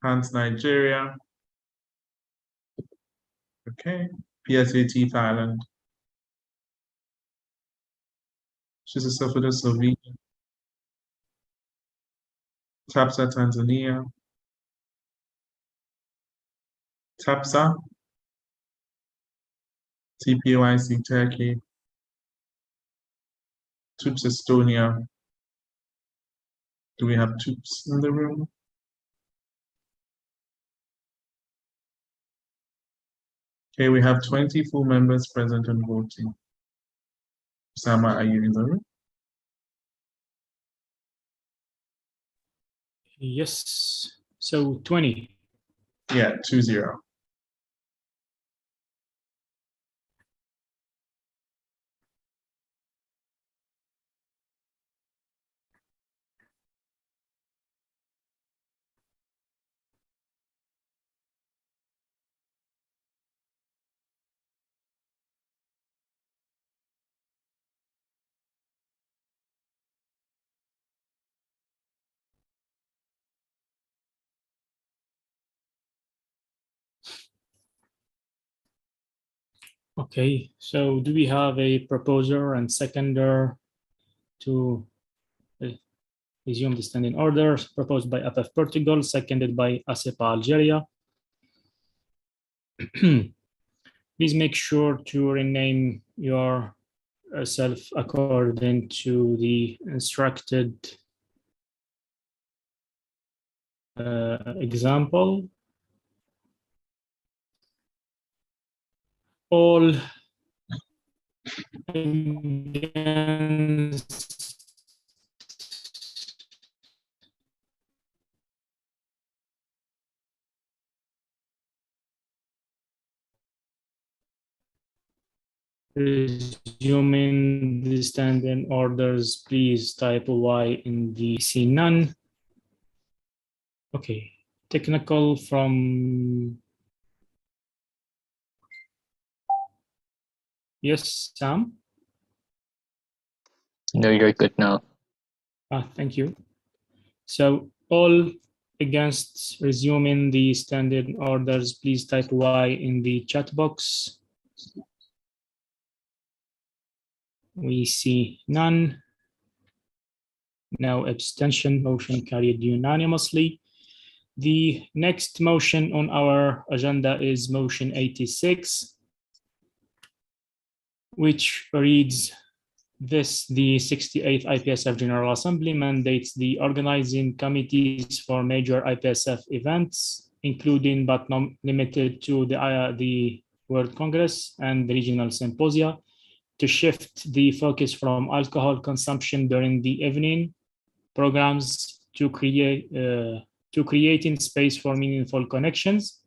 Hans Nigeria. Okay. PSAT Thailand. Schizophobia Slovenia. TAPSA Tanzania. TAPSA. TPOIC Turkey. TUPS Estonia. Do we have TUPS in the room? Okay, we have 20 full members present and voting. Sama, are you in the room? Yes, so 20. Yeah, 20. Okay, so do we have a proposer and seconder to resume the standing order proposed by APF Portugal, seconded by ASEPA Algeria? Please make sure to rename yourself according to the instructed example. All against resuming the standing orders, please type Y in the see none. Okay, technical from, yes, Sam? No, you're good now. Thank you. So all against resuming the standing orders, please type Y in the chat box. We see none. No abstention, motion carried unanimously. The next motion on our agenda is motion 86, which reads this: the 68th IPSF General Assembly mandates the organizing committees for major IPSF events, including but not limited to the World Congress and the regional symposia, to shift the focus from alcohol consumption during the evening programs to creating space for meaningful connections.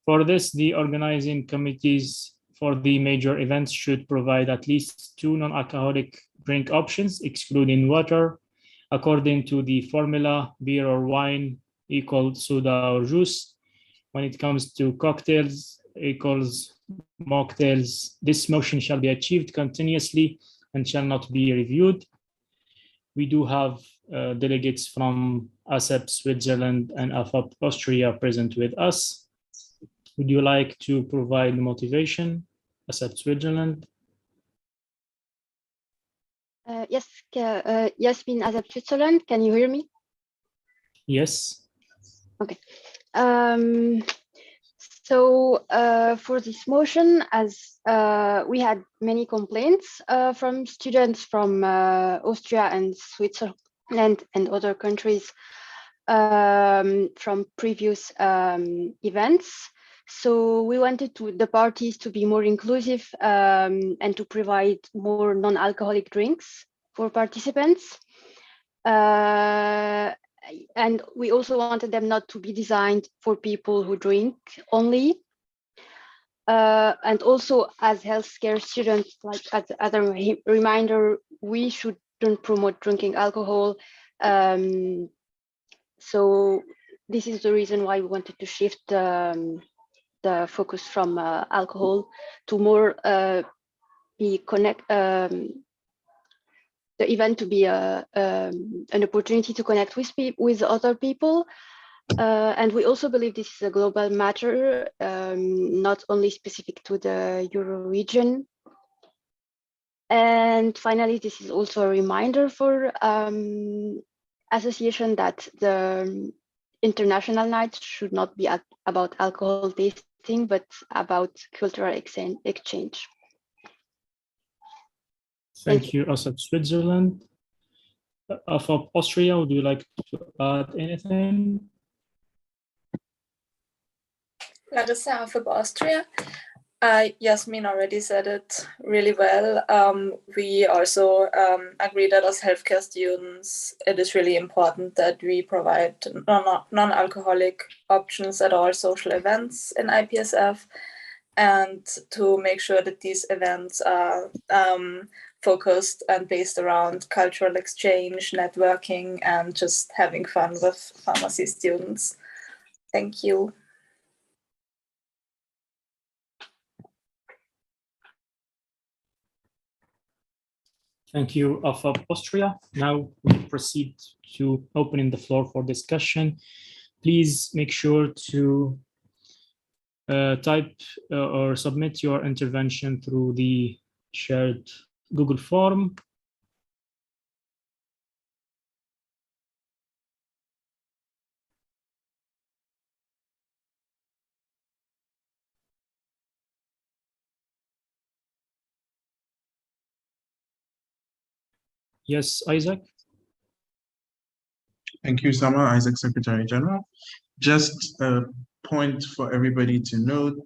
For this, the organizing committees for the major events should provide at least 2 non-alcoholic drink options, excluding water, according to the formula beer or wine equals soda or juice. When it comes to cocktails equals mocktails, this motion shall be achieved continuously and shall not be reviewed. We do have delegates from ASEP Switzerland and AFAP Austria present with us. Would you like to provide motivation, ASEP Switzerland? Yes, Yasmin, ASEP Switzerland, can you hear me? Yes. Okay. So for this motion, as we had many complaints from students from Austria and Switzerland and other countries from previous events. So we wanted the parties to be more inclusive and to provide more non-alcoholic drinks for participants. And we also wanted them not to be designed for people who drink only. And also as healthcare students, like as a reminder, we shouldn't promote drinking alcohol. So this is the reason why we wanted to shift the focus from alcohol to more the event to be an opportunity to connect with other people, And we also believe this is a global matter, not only specific to the Euro region. And finally, this is also a reminder for association that the international night should not be about alcohol tasting, but about cultural exchange. Thank you, Asad Switzerland. Of Austria, would you like to add anything? Larissa of Austria. Yasmin already said it really well. We also agree that as healthcare students, it is really important that we provide non-alcoholic options at all social events in IPSF, and to make sure that these events are focused and based around cultural exchange, networking, and just having fun with pharmacy students. Thank you. Thank you, of Austria. Now we proceed to opening the floor for discussion. Please make sure to type or submit your intervention through the shared Google form. Yes, Isaac. Thank you, Sama. Isaac, Secretary General. Just a point for everybody to note,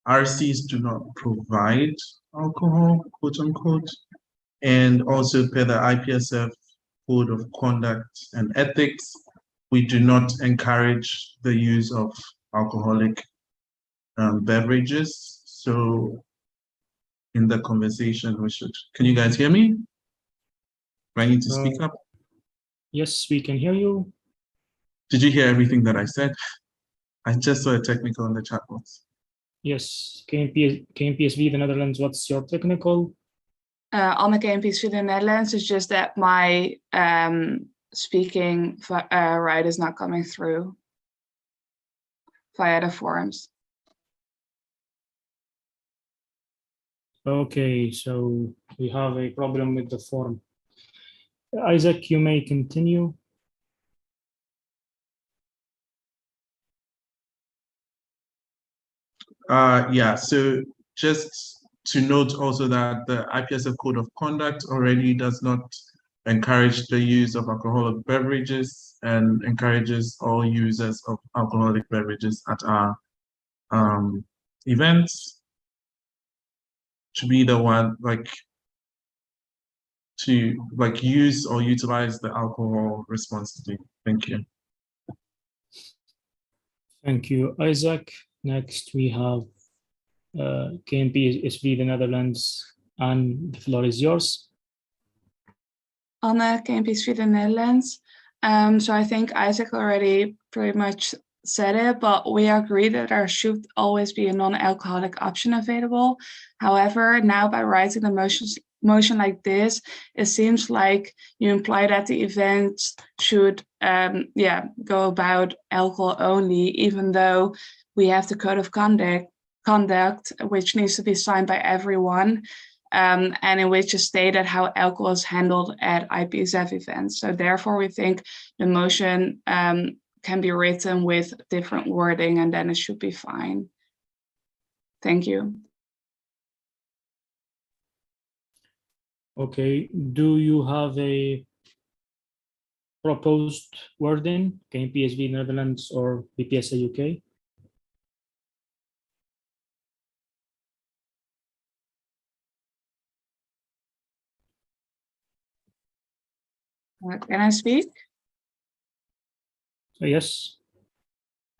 RCs do not provide alcohol, quote unquote, and also per the IPSF Code of Conduct and Ethics, we do not encourage the use of alcoholic beverages. So in the conversation, we should, can you guys hear me? Do I need to speak up? Yes, we can hear you. Did you hear everything that I said? I just saw a technical in the chat box. Yes, KNPSV, the Netherlands, what's your technical? On the KNPSV, the Netherlands, it's just that my speaking right is not coming through via the forums. Okay, so we have a problem with the form. Isaac, you may continue. Yeah, so just to note also that the IPSF Code of Conduct already does not encourage the use of alcoholic beverages and encourages all users of alcoholic beverages at our events to be the one to use or utilize the alcohol responsibly. Thank you. Thank you, Isaac. Next, we have KNPSV, the Netherlands, and the floor is yours. On the KNPSV, the Netherlands, so I think Isaac already pretty much said it, but we agree that there should always be a non-alcoholic option available. However, now by writing the motion like this, it seems like you imply that the event should go about alcohol only, even though we have the code of conduct which needs to be signed by everyone, and in which is stated how alcohol is handled at IPSF events. So therefore we think the motion can be written with different wording, and then it should be fine. Thank you. Okay, do you have a proposed wording, KNPSV Netherlands or BPSA UK? Can I speak? Yes.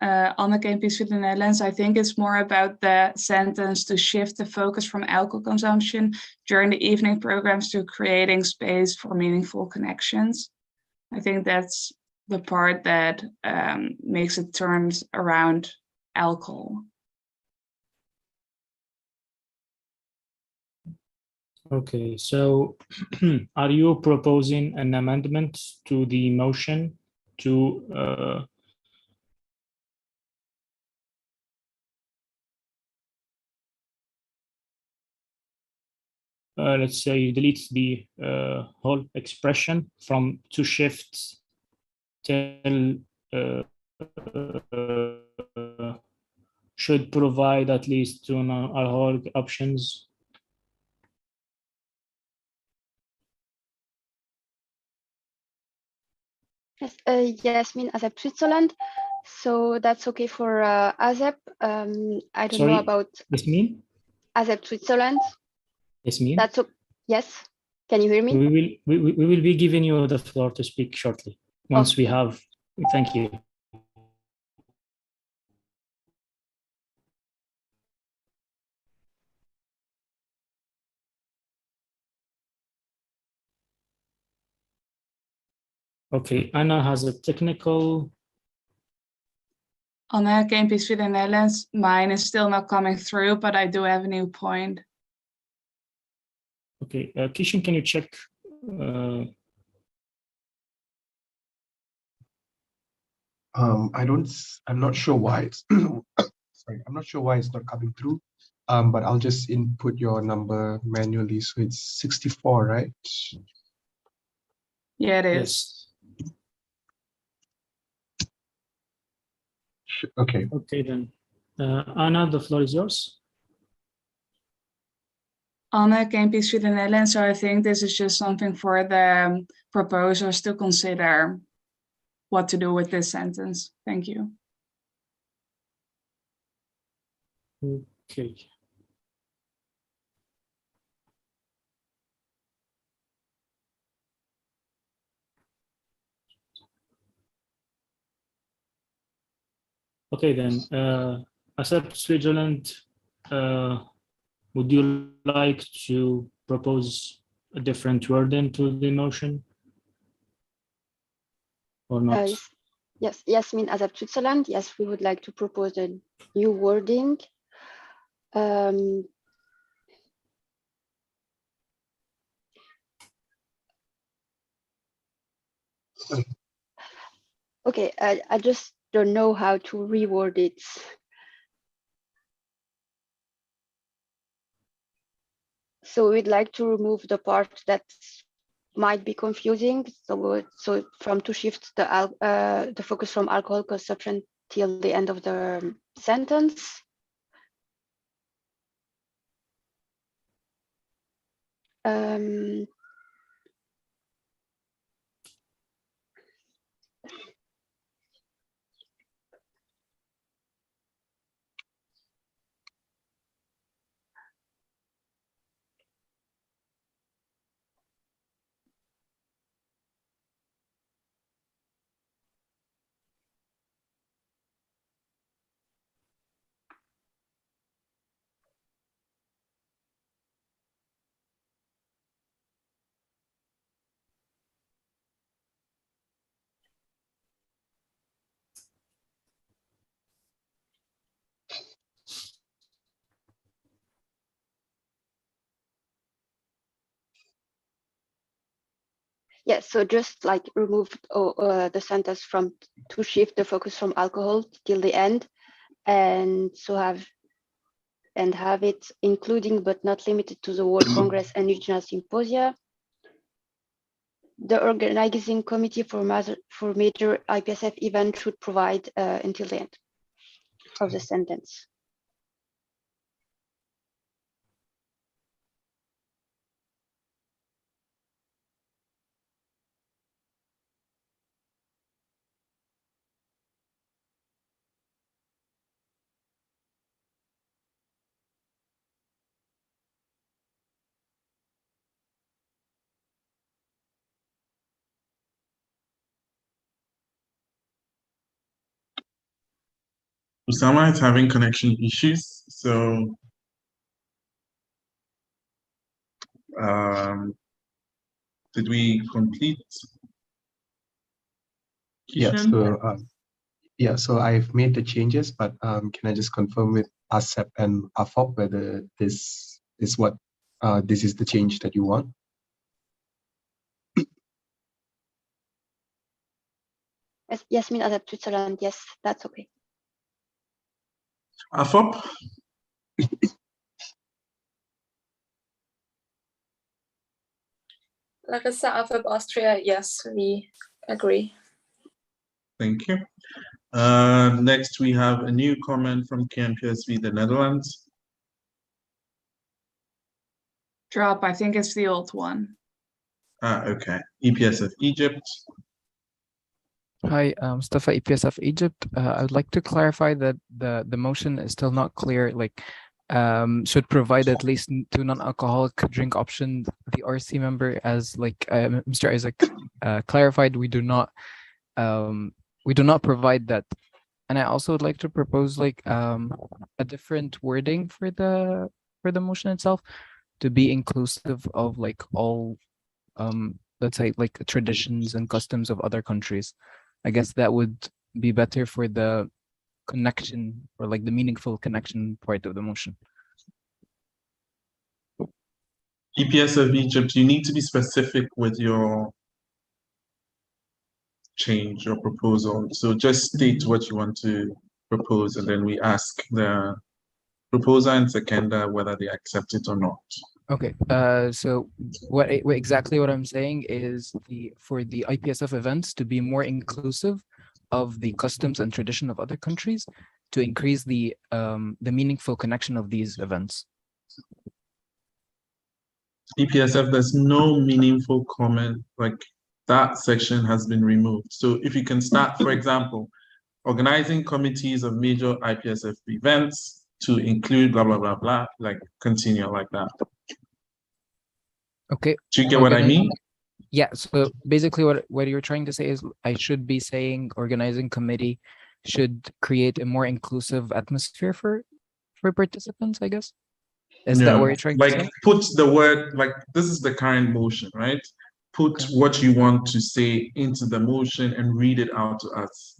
On the KNPSV the Netherlands, I think it's more about the sentence to shift the focus from alcohol consumption during the evening programs to creating space for meaningful connections. I think that's the part that makes it turns around alcohol. Okay, so are you proposing an amendment to the motion to let's say, delete the whole expression from 2 shifts till should provide at least 2 non-alcoholic options. Yes, Yasmin, ASEP Switzerland. So that's okay for ASEP. I don't know Sorry, about Yasmin? ASEP Switzerland. Yasmin? That's yes. Can you hear me? We will be giving you the floor to speak shortly once we have. Thank you. Okay, Anna has a technical. Anna, KNP Sweden Netherlands, mine is still not coming through, but I do have a new point. Okay, Kishan, can you check? I'm not sure why it's sorry, I'm not sure why it's not coming through. But I'll just input your number manually. So it's 64, right? Yeah, it is. Yes. Okay. Okay, then. Anna, the floor is yours. Anna, KNP Sweden Netherlands. So I think this is just something for the proposers to consider what to do with this sentence. Thank you. Okay. Okay, then. ASEP Switzerland, would you like to propose a different wording to the motion or not? Yes, Yasmin, ASEP Switzerland. Yes, we would like to propose a new wording. Okay, I just don't know how to reword it. So we'd like to remove the part that might be confusing. So from to shift the focus from alcohol consumption till the end of the sentence. Yes, so just like remove the sentence from to shift the focus from alcohol till the end, and so have it including but not limited to the World Congress and regional symposia. The organizing committee for major IPSF events should provide until the end of the sentence. Usama is having connection issues, so did we complete? Kishan? So I've made the changes, but can I just confirm with ASEP and AFOP whether this is what this is the change that you want? Yes, Yasmin, ASEP Switzerland. Yes, that's okay. AFOP? Larissa, AFEP Austria, yes, we agree. Thank you. Next, we have a new comment from KNPSV, the Netherlands. Drop, I think it's the old one. Okay. IPSF Egypt. Hi, Mustafa, IPSF Egypt. I would like to clarify that the motion is still not clear. Like, should provide at least 2 non-alcoholic drink options. The RC member, as like Mr. Isaac clarified, we do not provide that. And I also would like to propose like a different wording for the motion itself, to be inclusive of like all let's say like traditions and customs of other countries. I guess that would be better for the connection, or like the meaningful connection part of the motion. IPSF Egypt, you need to be specific with your change, your proposal. So just state what you want to propose, and then we ask the proposer and seconder whether they accept it or not. Okay, so exactly what I'm saying is for the IPSF events to be more inclusive of the customs and tradition of other countries, to increase the meaningful connection of these events. IPSF, there's no meaningful comment, like that section has been removed. So if you can start, for example, organizing committees of major IPSF events to include blah, blah, blah, blah, like continue like that. Okay. Do you get what I mean? Yeah, so basically what you're trying to say is I should be saying organizing committee should create a more inclusive atmosphere for participants, I guess. Is that what you're trying to say? Put the word, like this is the current motion, right? Put what you want to say into the motion and read it out to us.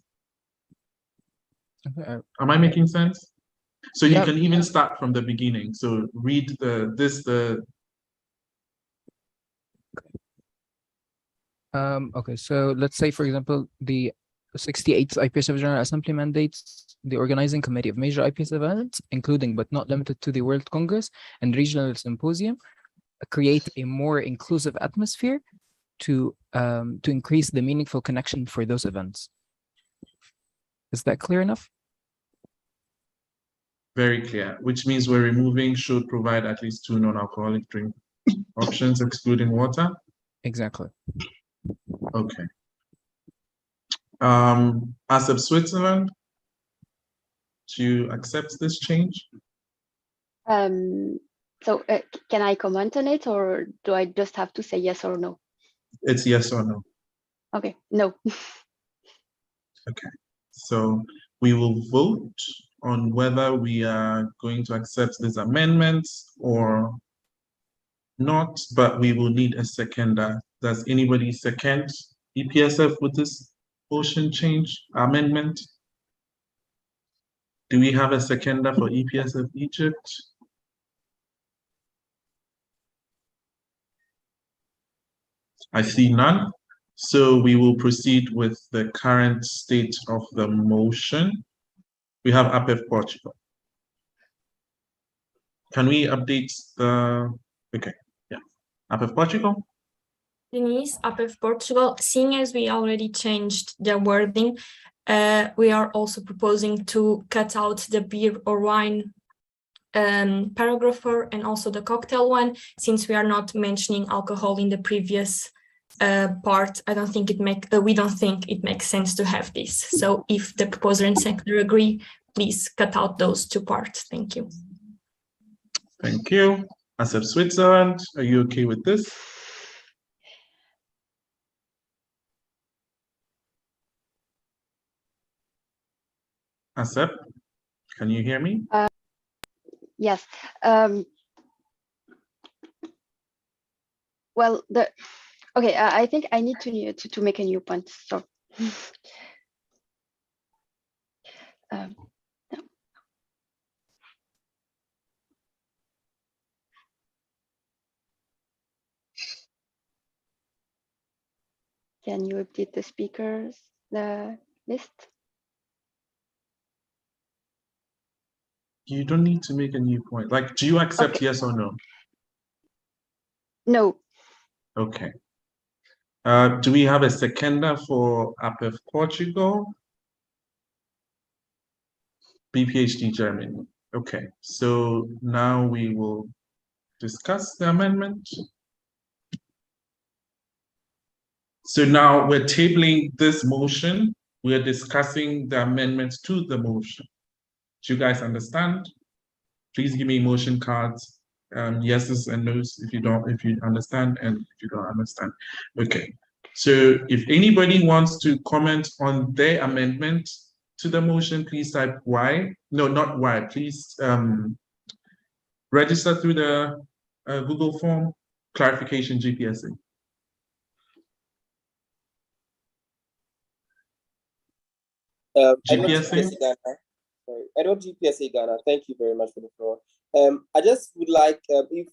Okay. Am I making sense? So you can even start from the beginning. So read okay, so let's say, for example, the 68th IPSF General Assembly mandates the organizing committee of major IPSF events, including but not limited to the World Congress and Regional Symposium, create a more inclusive atmosphere to increase the meaningful connection for those events. Is that clear enough? Very clear, which means we're removing should provide at least 2 non-alcoholic drink options, excluding water. Exactly. Okay. As of Switzerland, do you accept this change? So can I comment on it, or do I just have to say yes or no? It's yes or no. Okay, no. Okay, so we will vote on whether we are going to accept these amendments or not, but we will need a seconder. Does anybody second IPSF with this motion change amendment? Do we have a seconder for IPSF Egypt? I see none. So we will proceed with the current state of the motion. We have APEF Portugal. Can we update the, okay, yeah. APEF Portugal? Denise, APEF Portugal, seeing as we already changed the wording, we are also proposing to cut out the beer or wine paragraph and also the cocktail one, since we are not mentioning alcohol in the previous part. We don't think it makes sense to have this. So if the proposer and seconder agree, please cut out those 2 parts. Thank you. Thank you. ASEP Switzerland, are you okay with this? ASEP, can you hear me? Yes. Well, okay, I think I need to make a new point. So, no. Can you update the speakers, the list? You don't need to make a new point. Like, do you accept yes or no? No. Okay, Do we have a seconder for APF Portugal? BPHD Germany. Okay, so now we will discuss the amendment. So now we're tabling this motion. We're discussing the amendments to the motion. Do you guys understand? Please give me motion cards, yeses and nos if you understand, and if you don't understand. Okay. So if anybody wants to comment on their amendment to the motion, please type Y. No, not Y. Please register through the Google form, clarification GPSA. GPSA? Edward GPSA Ghana, thank you very much for the floor. I just would like if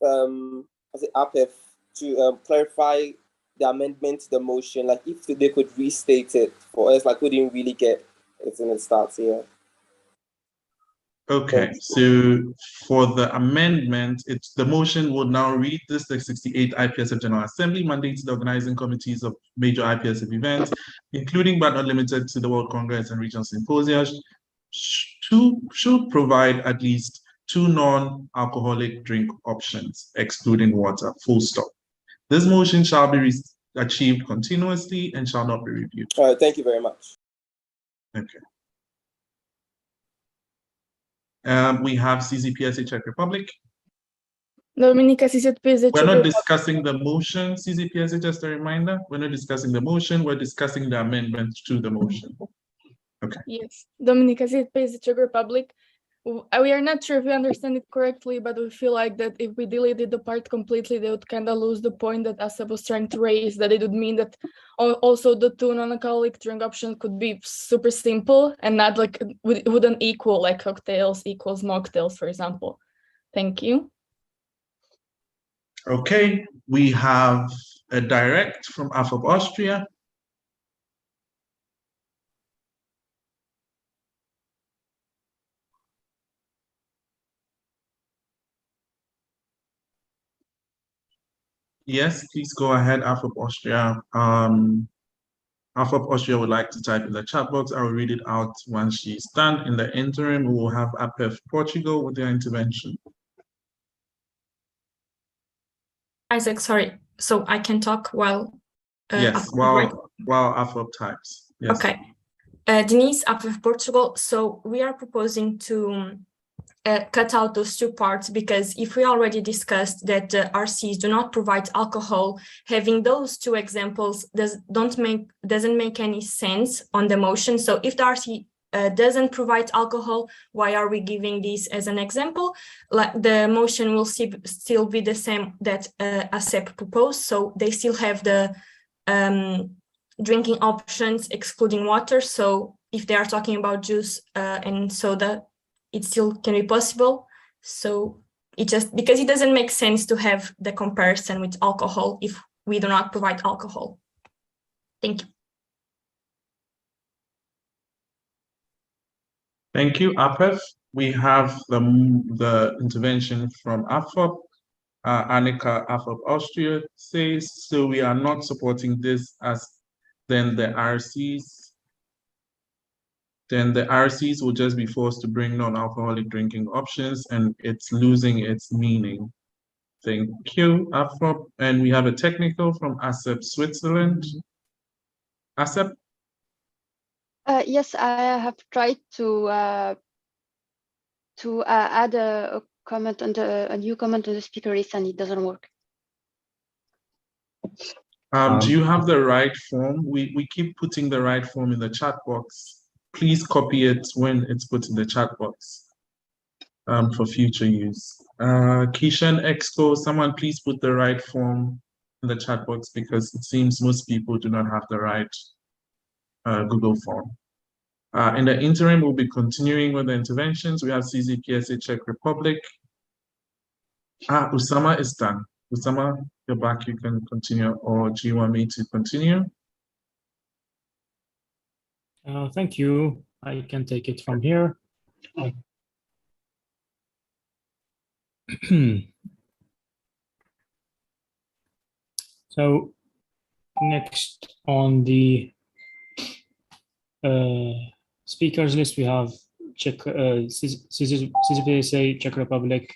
as APF to clarify the amendment to the motion, like if they could restate it for us, like we didn't really get it in the starts here. Okay, so for the amendment, the motion will now read this: the 68th IPSF General Assembly mandates the organizing committees of major IPSF events, including but not limited to the World Congress and Regional Symposia, should provide at least 2 non-alcoholic drink options, excluding water, full stop. This motion shall be achieved continuously and shall not be reviewed. All right, thank you very much. Okay. We have CZPSA Czech Republic. Dominika CZPSA We're Czech not Republic. discussing the motion, CZPSA, just a reminder. We're not discussing the motion, we're discussing the amendment to the motion. Okay. Yes, Dominika CZPSA Czech Republic. We are not sure if we understand it correctly, but we feel like that if we deleted the part completely, they would kind of lose the point that ASEP was trying to raise, that it would mean that also the 2 non-alcoholic drink options could be super simple and not like, it wouldn't equal like cocktails equals mocktails, for example. Thank you. Okay, we have a direct from AFOP Austria. Yes, please go ahead, AFOP Austria. AFOP Austria would like to type in the chat box. I will read it out once she's done. In the interim, we will have APF Portugal with their intervention. Isaac, sorry. So I can talk while. Yes, while AFOP types. Yes. Okay. Denise, APF Portugal. So we are proposing to cut out those 2 parts, because if we already discussed that RCs do not provide alcohol, having those 2 examples doesn't make any sense on the motion. So if the RC doesn't provide alcohol, why are we giving this as an example? Like the motion will still be the same that ASEP proposed. So they still have the drinking options excluding water. So if they are talking about juice and soda, it still can be possible. So it just, because it doesn't make sense to have the comparison with alcohol if we do not provide alcohol. Thank you. Thank you, APF. We have the intervention from AFOP. Annika, AFOP Austria says, so we are not supporting this, as then the RCs will just be forced to bring non-alcoholic drinking options, and it's losing its meaning. Thank you, AFOP. And we have a technical from ASEP Switzerland. ASEP? Yes, I have tried to add a comment on a new comment on the speaker list, and it doesn't work. Do you have the right form? We keep putting the right form in the chat box. Please copy it when it's put in the chat box for future use. Keisha and Exco, someone please put the right form in the chat box, because it seems most people do not have the right Google form. In the interim, we'll be continuing with the interventions. We have CZPSA Czech Republic. Usama is done. Usama, you're back, you can continue, or do you want me to continue? Thank you. I can take it from here. So Next on the speakers list, we have CCPSA, Czech Republic,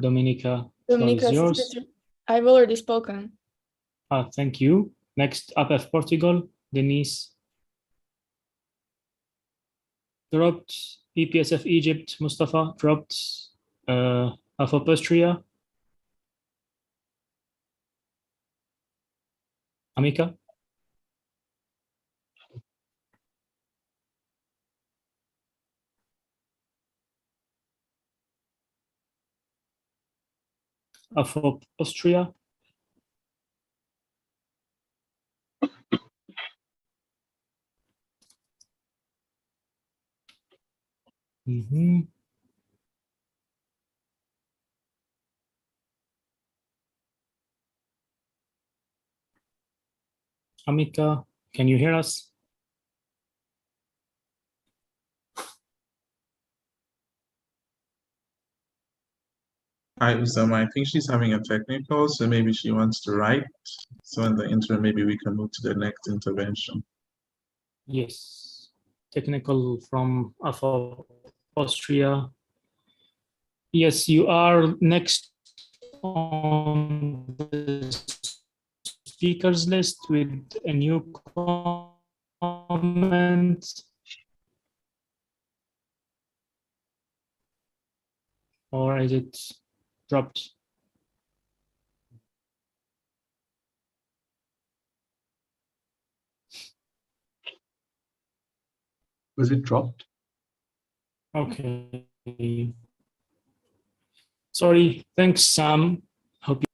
Dominica. Dominica, Floor is yours. I've already spoken. Thank you. Next, APF Portugal, Denise. Dropped. IPSF Egypt, Mustafa dropped. AFOP Austria. Amika. AFOP Austria. Amika, can you hear us? Hi, Usama. I think she's having a technical, so maybe she wants to write. So in the interim, maybe we can move to the next intervention. Yes. Technical from AFOP Austria. Yes, you are next on the speakers list with a new comment. Or is it dropped? Was it dropped? Okay. Sorry. Thanks, Sam. Hope you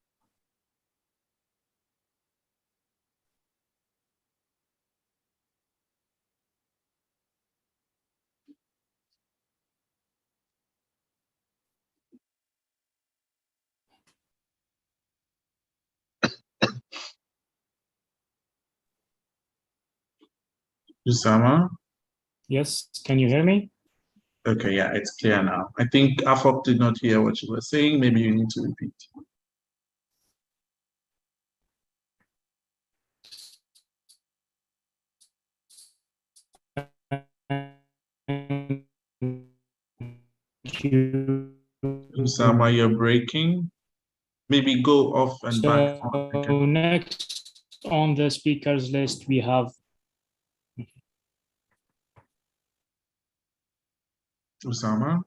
Usama? Yes, can you hear me? Okay, yeah, it's clear now. I think AFOP did not hear what you were saying. Maybe you need to repeat. Usama, you're breaking. Maybe go off and back on again. So next on the speakers list, we have Usama?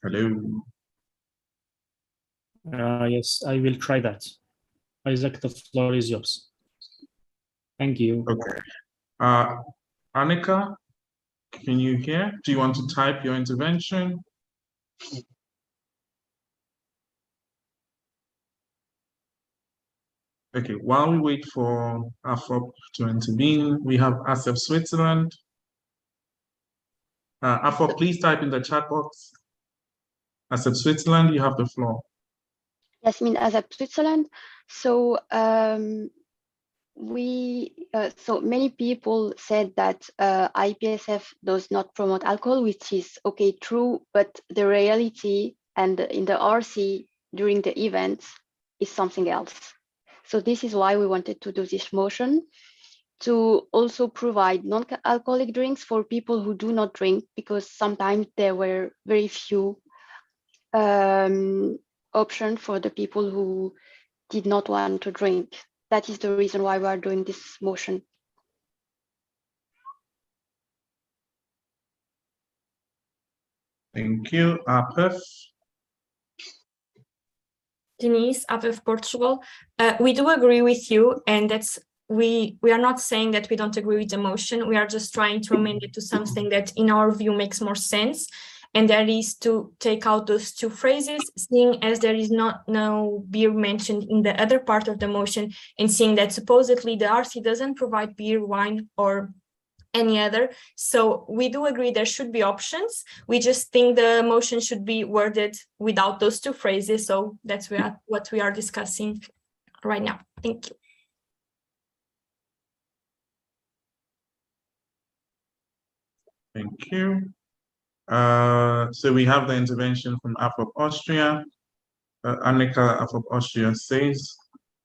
Hello? yes, I will try that. Isaac, the floor is yours. Thank you. Okay. Annika, can you hear? Do you want to type your intervention? Okay, while we wait for AFOP to intervene, we have ASEP Switzerland. AFOP, please type in the chat box. ASEP Switzerland, you have the floor. Yasmin Azab, Switzerland. So so many people said that IPSF does not promote alcohol, which is okay, true, but the reality and in the RC during the events is something else. So this is why we wanted to do this motion, to also provide non-alcoholic drinks for people who do not drink, because sometimes there were very few options for the people who did not want to drink. That is the reason why we are doing this motion. Thank you. APF. Denise, APF Portugal. We do agree with you, and that's we are not saying that we don't agree with the motion. We are just trying to amend it to something that, in our view, makes more sense, and that is to take out those two phrases, seeing as there is no beer mentioned in the other part of the motion, and seeing that supposedly the RC doesn't provide beer, wine, or any other. So we do agree there should be options. We just think the motion should be worded without those two phrases. So that's what we are discussing right now. Thank you. Thank you. So we have the intervention from AFOP Austria. Annika from Austria says,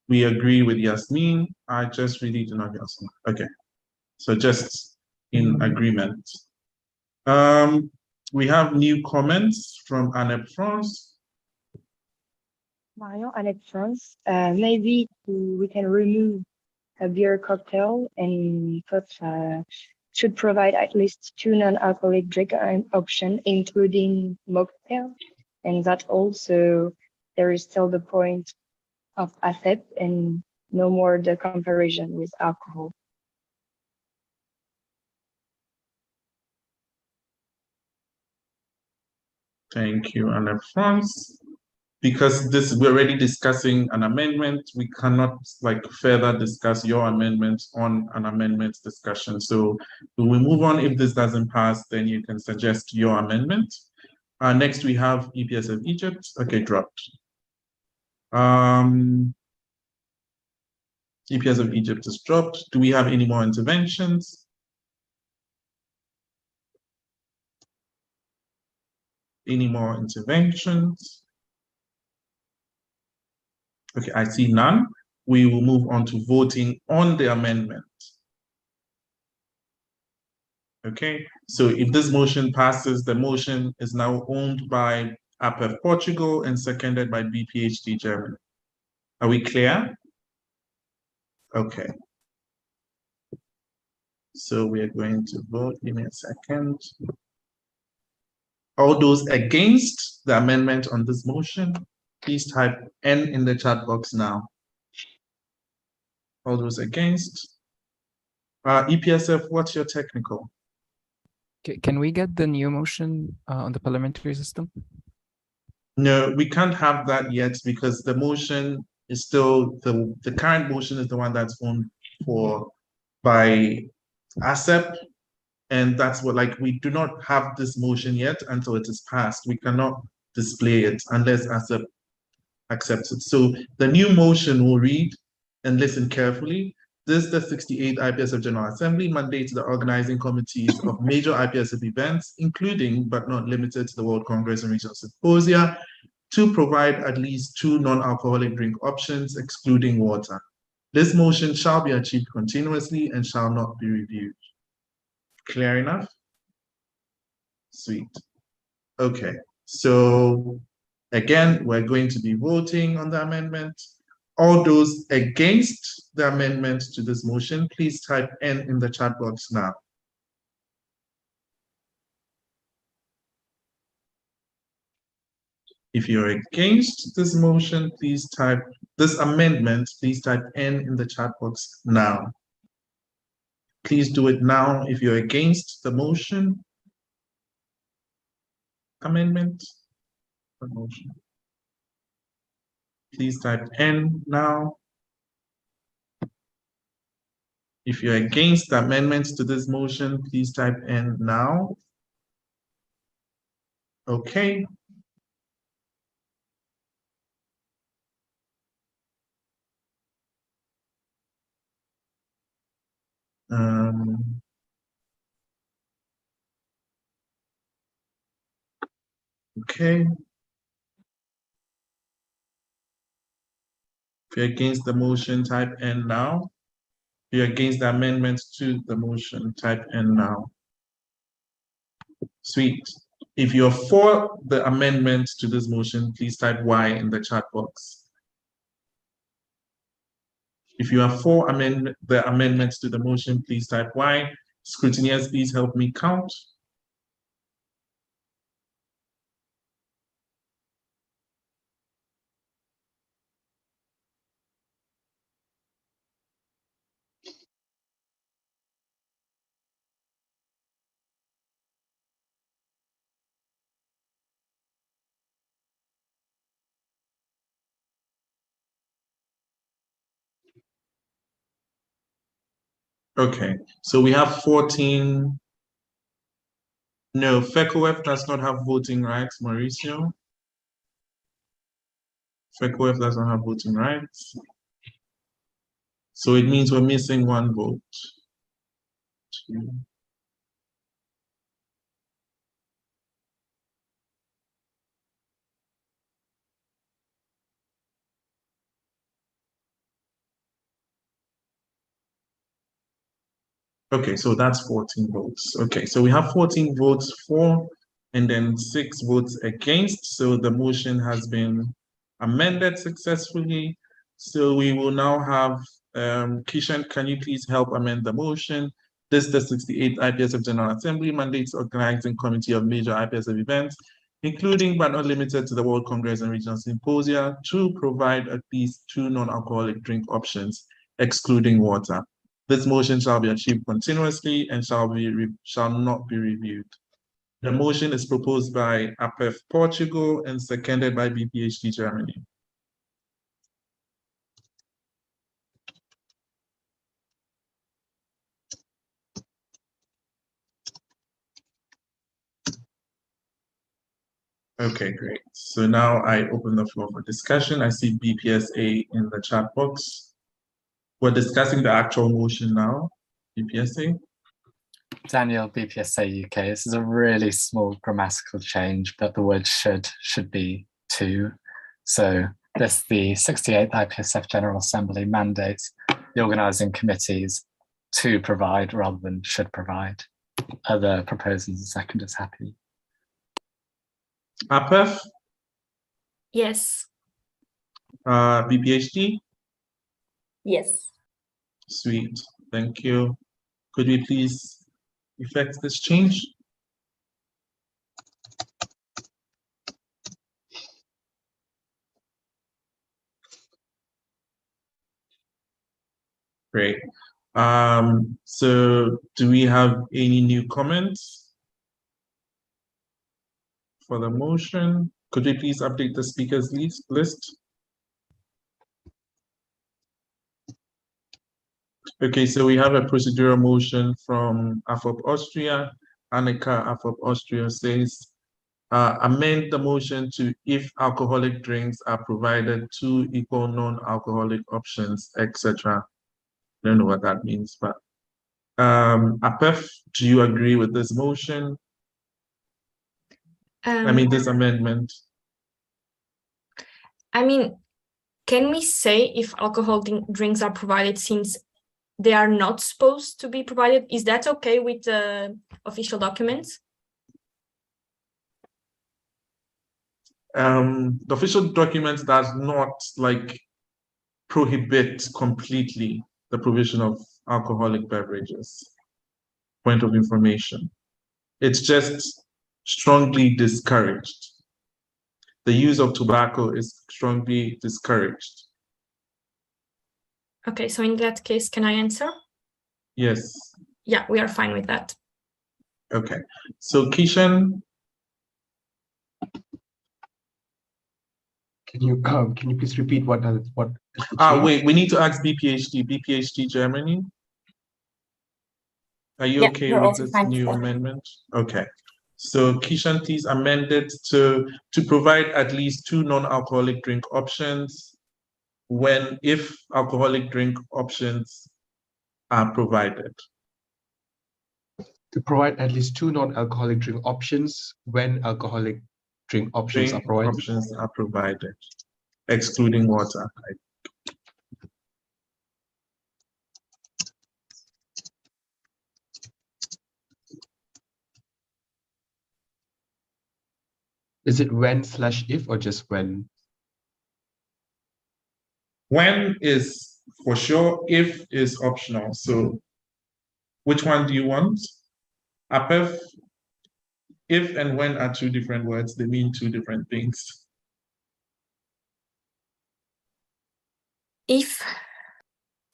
we agree with Yasmin. I just really do not Yasmin. Okay, so just in agreement. We have new comments from Annette France. Marion, Annette France. Maybe we can remove a beer cocktail and should provide at least 2 non-alcoholic drink options, including mocktail. And that also there is still the point of ASEP and no more the comparison with alcohol. Thank you, Anne France. Because we're already discussing an amendment, we cannot further discuss your amendment on an amendment discussion. So we will move on. If this doesn't pass, then you can suggest your amendment. Next, we have IPSF Egypt. Okay, dropped. IPSF Egypt is dropped. Do we have any more interventions? Any more interventions? Okay, I see none. We will move on to voting on the amendment. Okay, so if this motion passes, the motion is now owned by APEF Portugal and seconded by BPHD Germany. Are we clear? Okay. So we are going to vote. Give me a second. All those against the amendment on this motion, please type N in the chat box now. All those against. EPSF, what's your technical? Can we get the new motion on the parliamentary system? No, we can't have that yet because the motion is still, the current motion is the one that's owned by ASEP. And that's what, we do not have this motion yet until it is passed. We cannot display it unless ASEP accepts it. So the new motion will read, and listen carefully, this, the 68th IPSF General Assembly, mandates the organizing committees of major IPSF events, including but not limited to the World Congress and Regional Symposia, to provide at least 2 non-alcoholic drink options, excluding water. This motion shall be achieved continuously and shall not be reviewed. Clear enough? Sweet. Okay, so again, we're going to be voting on the amendment. All those against the amendment to this motion, please type N in the chat box now. If you're against this motion, please type this amendment, please type N in the chat box now. Please do it now if you're against the motion. Amendment. Motion. Please type N now. If you're against the amendments to this motion, please type N now. Okay. Okay. If you're against the motion, type N now. If you're against the amendments to the motion, type N now. Sweet. If you're for the amendments to this motion, please type Y in the chat box. If you are for the amendments to the motion, please type Y. Scrutineers, please help me count. Okay, so we have 14. No, FECOF does not have voting rights, Mauricio. FECOF does not have voting rights. So it means we're missing 1 vote. 2. Okay, so that's 14 votes. Okay, so we have 14 votes for and then 6 votes against. So the motion has been amended successfully. So we will now have, Kishan, can you please help amend the motion? This is the 68th IPSF General Assembly mandates organizing committee of major IPSF events, including but not limited to the World Congress and Regional Symposia, to provide at least 2 non-alcoholic drink options, excluding water. This motion shall be achieved continuously and shall not be reviewed. The motion is proposed by APEF Portugal and seconded by BPHD Germany. Okay, great. So now I open the floor for discussion. I see BPSA in the chat box. We're discussing the actual motion now. BPSA. Daniel, BPSA UK. This is a really small grammatical change, but the word should be to. So the 68th IPSF General Assembly mandates the organising committees to provide rather than should provide. Other proposers and seconders happy? APEF? Yes. BPHD? Yes. Sweet, thank you. Could we please effect this change? Great. So do we have any new comments for the motion? Could we please update the speakers list? Okay, so we have a procedural motion from AFOP Austria. Annika, AFOP Austria says, amend the motion to if alcoholic drinks are provided, 2 equal non-alcoholic options, etc. I don't know what that means, but APEF, do you agree with this motion? I mean, this amendment. I mean, can we say if alcoholic drinks are provided since they are not supposed to be provided? Is that okay with the official documents? The official document does not prohibit completely the provision of alcoholic beverages. Point of information. It's just strongly discouraged. The use of tobacco is strongly discouraged. Okay, so in that case, can I answer? Yes. Yeah, we are fine with that. Okay. So Kishan, Can you please repeat what? Wait, we need to ask BPHD Germany. Are you okay with this new amendment? Okay. So Kishan, please amend it to provide at least 2 non-alcoholic drink options if alcoholic drink options are provided. To provide at least 2 non-alcoholic drink options when alcoholic drink options are provided. Excluding water. Is it when/if or just when? When is for sure, if is optional. So which one do you want? APEF, if and when are 2 different words. They mean 2 different things. If.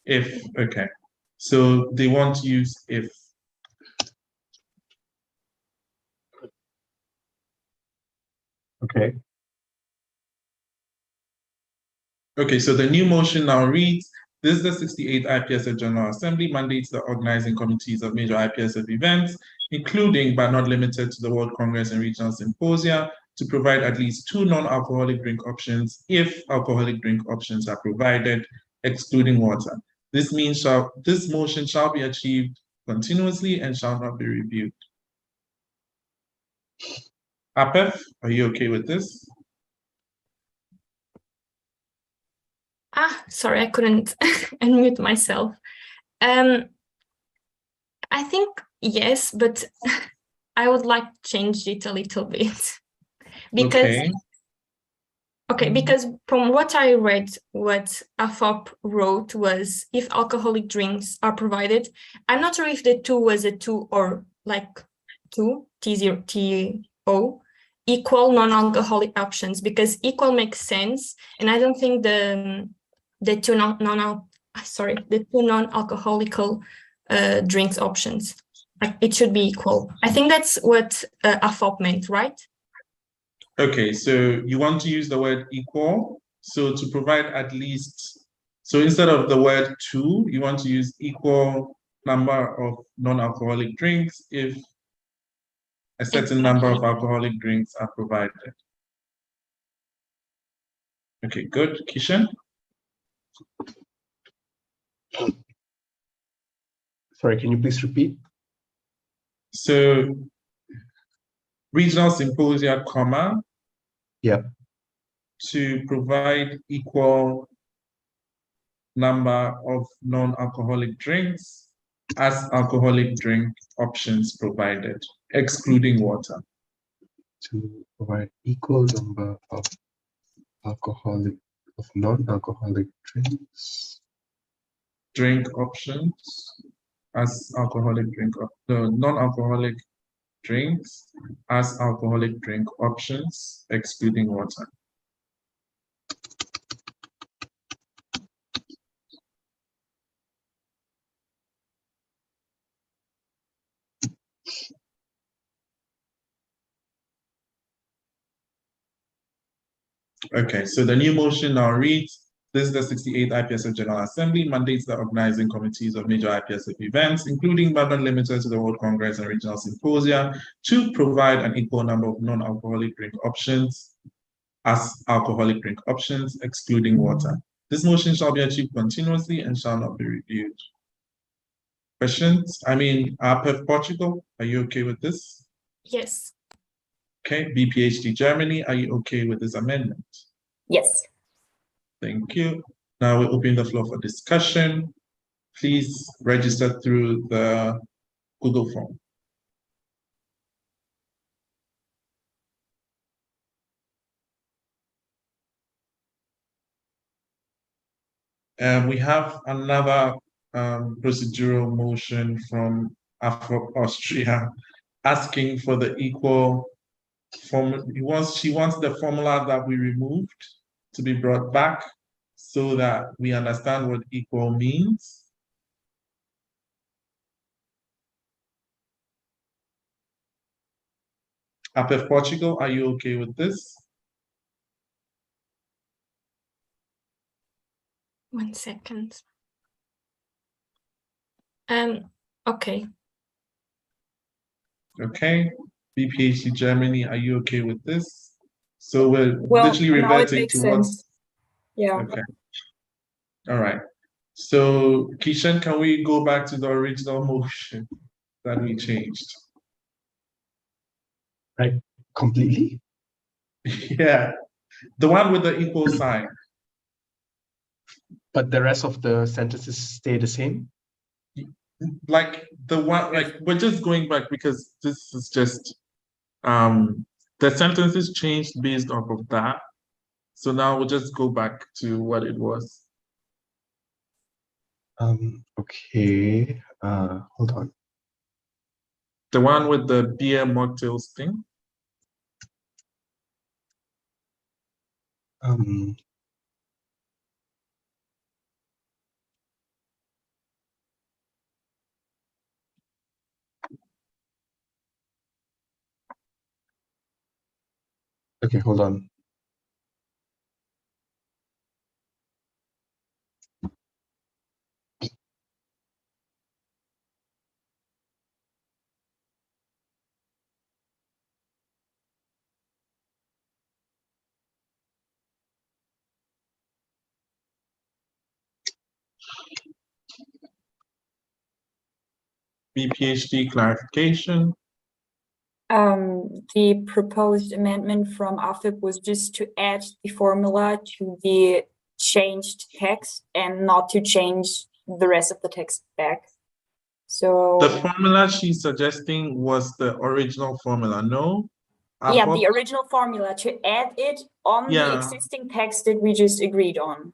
If, okay. So they want to use if. Okay. Okay, so the new motion now reads, this is the 68th IPSF General Assembly mandates the organizing committees of major IPSF events, including but not limited to the World Congress and Regional Symposia, to provide at least 2 non-alcoholic drink options if alcoholic drink options are provided, excluding water. This motion shall be achieved continuously and shall not be reviewed. APEF, are you okay with this? Sorry, I couldn't unmute myself. I I think yes, but I would like to change it a little bit. Because because from what I read, what AFOP wrote was if alcoholic drinks are provided, I'm not sure if the 2 was a 2 or like 2, T0, T-O, equal non-alcoholic options, because equal makes sense. And I don't think the two non-alcoholic drinks options, like it should be equal. I think that's what AFOP meant, right? Okay, so you want to use the word equal. So to provide at least, so instead of the word 2, you want to use equal number of non-alcoholic drinks if a certain number of alcoholic drinks are provided. Okay, good. Kishan? Sorry, can you please repeat? So regional symposia, comma, to provide equal number of non-alcoholic drinks as alcoholic drink options provided, excluding water. To provide equal number of non-alcoholic drinks. Drink options as alcoholic drink, non-alcoholic drinks as alcoholic drink options, excluding water. Okay, so the new motion now reads, this is the 68th IPSF General Assembly, mandates the organizing committees of major IPSF events, including but not limited to the World Congress and Regional Symposia, to provide an equal number of non-alcoholic drink options as alcoholic drink options, excluding water. This motion shall be achieved continuously and shall not be reviewed. Questions? I mean, APEF Portugal, are you okay with this? Yes. Okay, BPHD Germany, are you okay with this amendment? Yes. Thank you. Now we open the floor for discussion. Please register through the Google form. We have another procedural motion from Austria asking for the equal form. She wants the formula that we removed to be brought back so that we understand what equal means. APEF Portugal, are you okay with this? 1 second. Okay. Okay. BPHD Germany, are you okay with this? So we're Well, literally now it reverting makes to sense. Yeah. Okay. All right. So Kishan, can we go back to the original motion that we changed? Right, completely? Yeah, the one with the equal sign. But the rest of the sentences stay the same? Like the one, like we're just going back because this is just the sentences changed based off of that. So now we'll just go back to what it was. Okay. Hold on. The one with the beer mocktails thing. Okay, hold on. BPHD clarification. The proposed amendment from AFIP was just to add the formula to the changed text and not to change the rest of the text back. So the formula she's suggesting was the original formula, no? yeah, the original formula, to add it on the existing text that we just agreed on.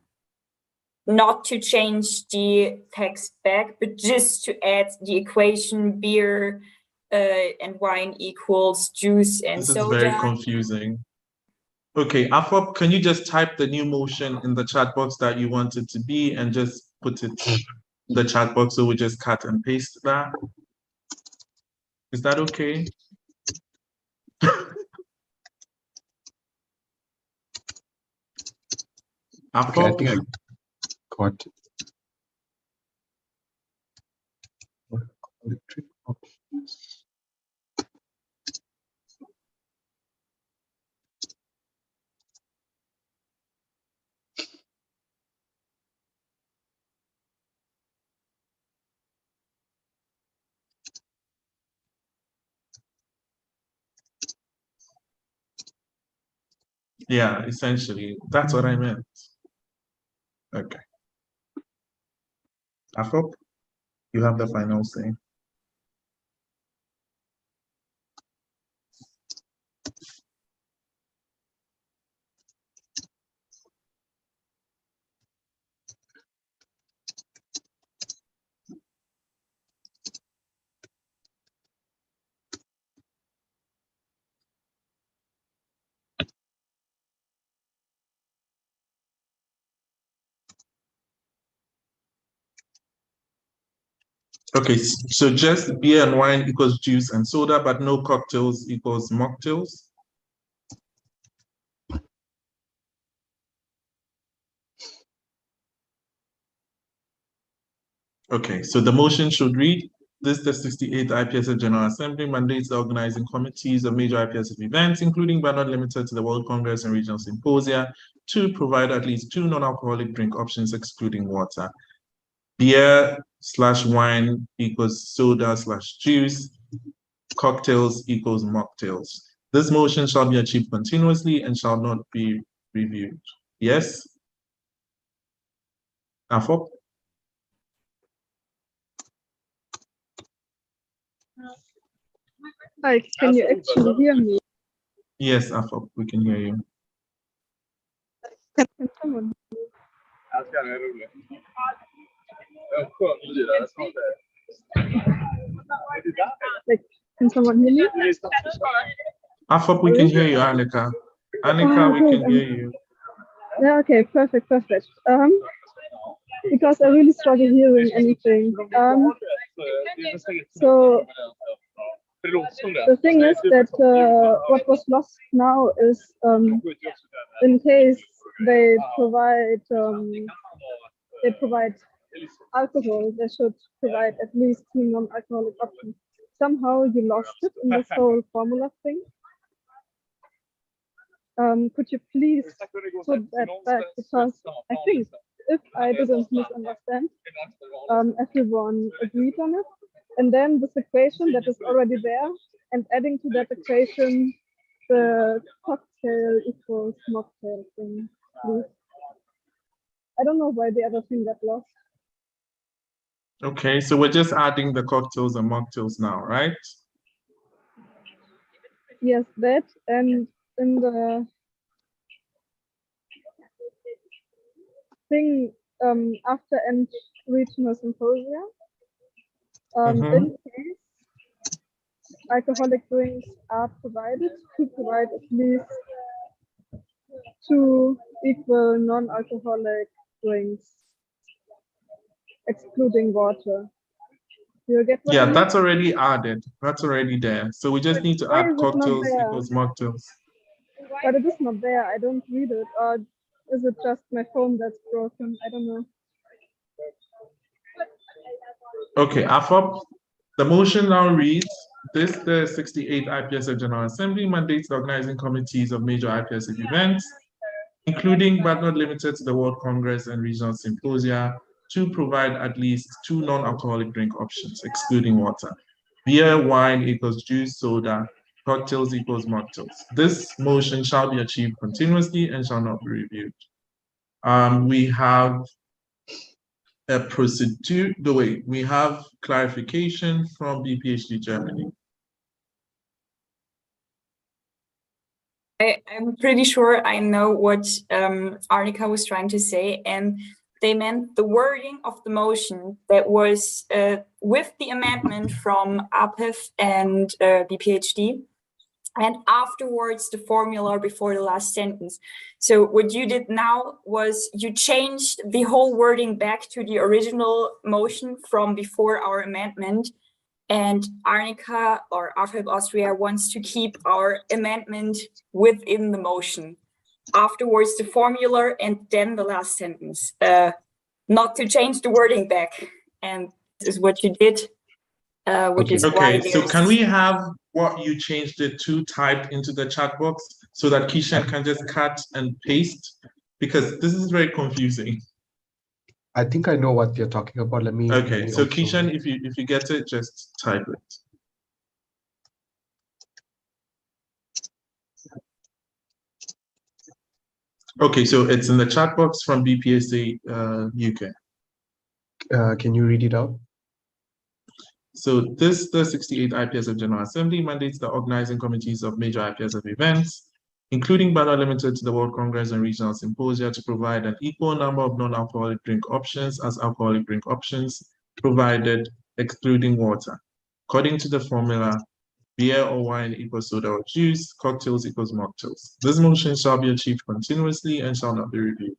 Not to change the text back, but just to add the equation beer and wine equals juice and This soda. is very confusing. Okay, Afop, can you just type the new motion in the chat box that you want it to be and just put it in the chat box, so we just cut and paste that? Is that okay? Okay, I think I got electric options. Yeah, essentially, that's what I meant. Okay. Afop, you have the final say. Okay, so just beer and wine equals juice and soda, but no cocktails equals mocktails. Okay, so the motion should read, this the 68th IPSF General Assembly mandates the organizing committees of major IPSF events, including but not limited to the World Congress and Regional Symposia, to provide at least 2 non-alcoholic drink options excluding water. Beer/wine equals soda/juice, cocktails equals mocktails. This motion shall be achieved continuously and shall not be reviewed. Yes? Afop? Hi, can you actually hear me? Yes, Afop, we can hear you. Can someone? Like, can someone hear me? Afop, we can hear you, Annika. Annika, we can hear you. Yeah, okay, perfect. Because I really struggle hearing anything. So the thing is that what was lost now is in case they provide alcohol, they should provide at least 2 non-alcoholic options. Somehow you lost it in this whole formula thing. Could you please put that back, because I think, if I didn't misunderstand, everyone agreed on it. And then this equation that is already there, and adding to that equation the cocktail equals mocktail thing, please. I don't know why the other thing got lost. Okay, so we're just adding the cocktails and mocktails now, right? Yes, that, and in the thing after and regional symposia, in case alcoholic drinks are provided, to provide at least 2 equal non-alcoholic drinks, excluding water. You get what I mean? That's already added. That's already there. So we just need to Why add is it not cocktails there? equals mocktails. But it is not there. I don't read it. Or is it just my phone that's broken? I don't know. Okay, Afop, the motion now reads, this the 68th IPSF General Assembly mandates the organizing committees of major IPSF events, including but not limited to the World Congress and Regional Symposia, to provide at least 2 non-alcoholic drink options, excluding water. Beer, wine equals juice, soda, cocktails equals mocktails. This motion shall be achieved continuously and shall not be reviewed. We have a procedure. The way we have clarification from BPHD Germany. I'm pretty sure I know what Arnika was trying to say, and they meant the wording of the motion that was with the amendment from APEF and BPHD, and afterwards the formula before the last sentence. So what you did now was you changed the whole wording back to the original motion from before our amendment. And Arnika or AFEP Austria wants to keep our amendment within the motion. Afterwards, the formula and then the last sentence, not to change the wording back. And this is what you did, which is why Okay, so can we have what you changed it to typed into the chat box so that Kishan can just cut and paste? Because this is very confusing. I think I know what you're talking about. Let me. Okay, let me so also- Kishan, if you get it, just type it. Okay, so it's in the chat box from BPSA UK. Can you read it out? So this, the 68th IPSF General Assembly mandates the organizing committees of major IPSF events, including but not limited to the World Congress and Regional Symposia, to provide an equal number of non-alcoholic drink options as alcoholic drink options provided, excluding water. According to the formula, beer or wine equals soda or juice, cocktails equals mocktails. This motion shall be achieved continuously and shall not be reviewed.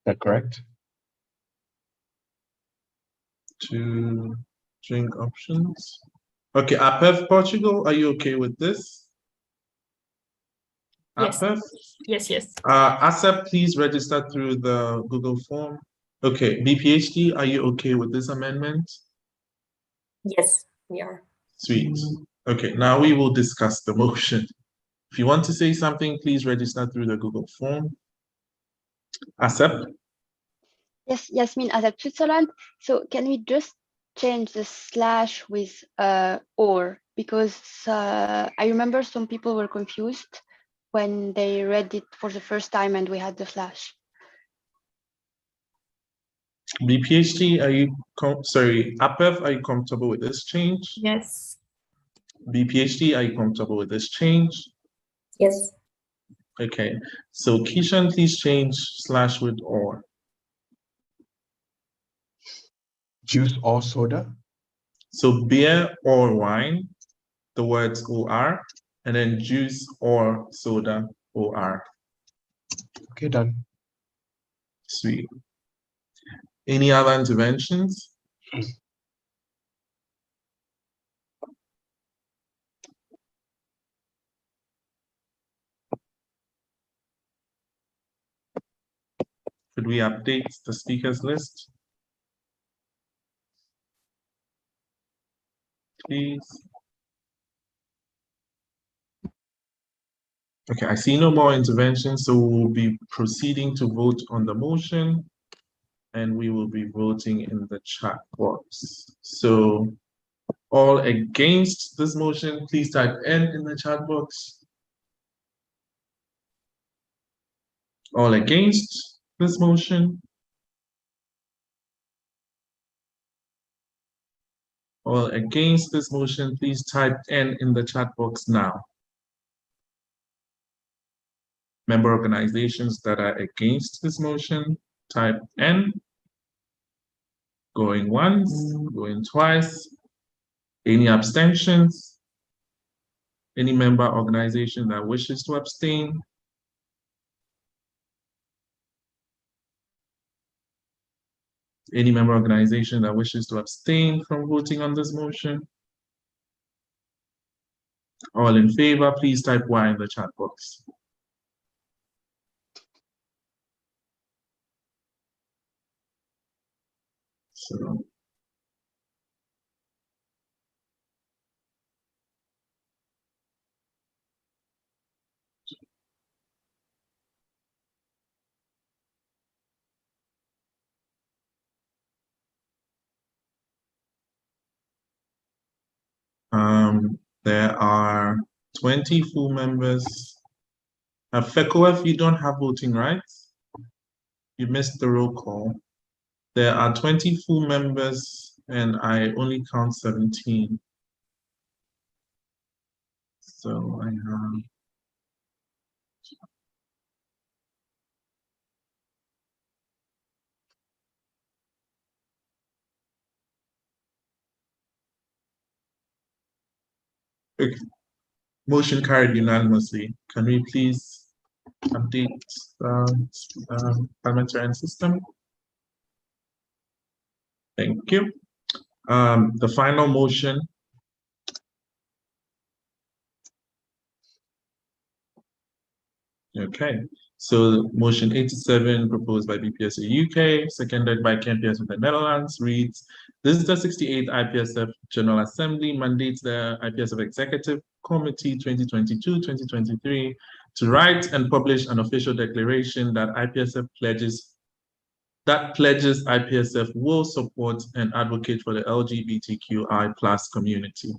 That correct? To drink options. Okay, APEF Portugal, are you okay with this? Yes. APEF? Yes. ASAP, please register through the Google form. Okay, BPHD, are you okay with this amendment? Yes, we are. Sweet. Okay, now we will discuss the motion. If you want to say something, please register through the Google form. ASAP? Yes, Yasmin, as at Switzerland. So can we just change the slash with or? Because I remember some people were confused when they read it for the first time and we had the slash. BPHD, are you, sorry, APEF, are you comfortable with this change? Yes. BPHD, are you comfortable with this change? Yes. Okay, so Kishan, please change slash with or. Juice or soda? So beer or wine, the words OR, and then juice or soda, OR. Okay, done. Sweet. Any other interventions? Could we update the speakers list? Please. Okay, I see no more interventions, so we'll be proceeding to vote on the motion, and we will be voting in the chat box. So all against this motion, please type N in the chat box. All against this motion? All against this motion, please type N in the chat box now. Member organizations that are against this motion, type N. Going once, going twice. Any abstentions? Any member organization that wishes to abstain? Any member organization that wishes to abstain from voting on this motion? All in favor, please type Y in the chat box. So, There are 20 full members. FECOF, you don't have voting rights. You missed the roll call. There are 20 full members and I only count 17. So I have motion carried unanimously. Can we please update parliamentarian system? Thank you. The final motion. Okay, so motion 87 proposed by BPSA UK, seconded by KNPS of the Netherlands reads, this is the 68th IPSF General Assembly mandates the IPSF Executive Committee 2022-2023 to write and publish an official declaration that IPSF pledges IPSF will support and advocate for the LGBTQI+ community.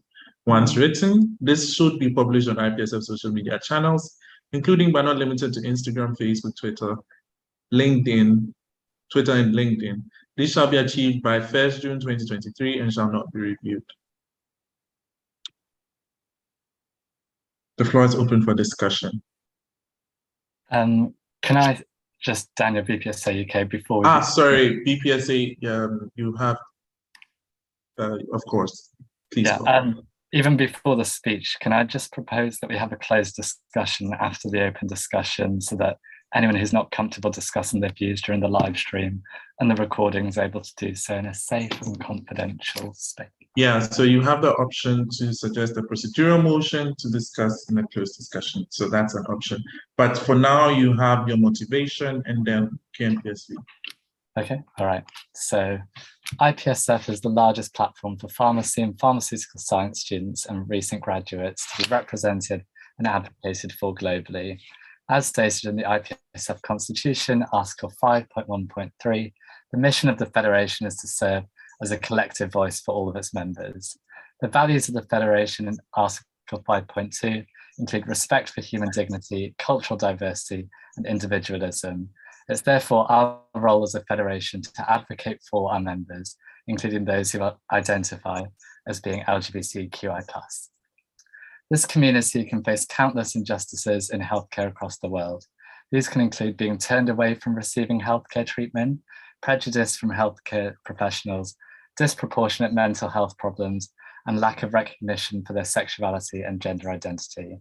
Once written, this should be published on IPSF social media channels, including but not limited to Instagram, Facebook, Twitter, and LinkedIn. This shall be achieved by 1st June 2023 and shall not be reviewed. The floor is open for discussion. Can I just, Daniel, BPSA UK, before we... Sorry, BPSA, you have, of course, please. Yeah, even before the speech, can I just propose that we have a closed discussion after the open discussion so that anyone who's not comfortable discussing their views during the live stream and the recording is able to do so in a safe and confidential space? Yeah, so you have the option to suggest a procedural motion to discuss in a closed discussion. So that's an option. But for now, you have your motivation and then KNPSV. Okay, all right. So IPSF is the largest platform for pharmacy and pharmaceutical science students and recent graduates to be represented and advocated for globally. As stated in the IPSF Constitution, Article 5.1.3, the mission of the Federation is to serve as a collective voice for all of its members. The values of the Federation in Article 5.2 include respect for human dignity, cultural diversity, and individualism. It's therefore our role as a federation to advocate for our members, including those who identify as being LGBTQI+. This community can face countless injustices in healthcare across the world. These can include being turned away from receiving healthcare treatment, prejudice from healthcare professionals, disproportionate mental health problems, and lack of recognition for their sexuality and gender identity.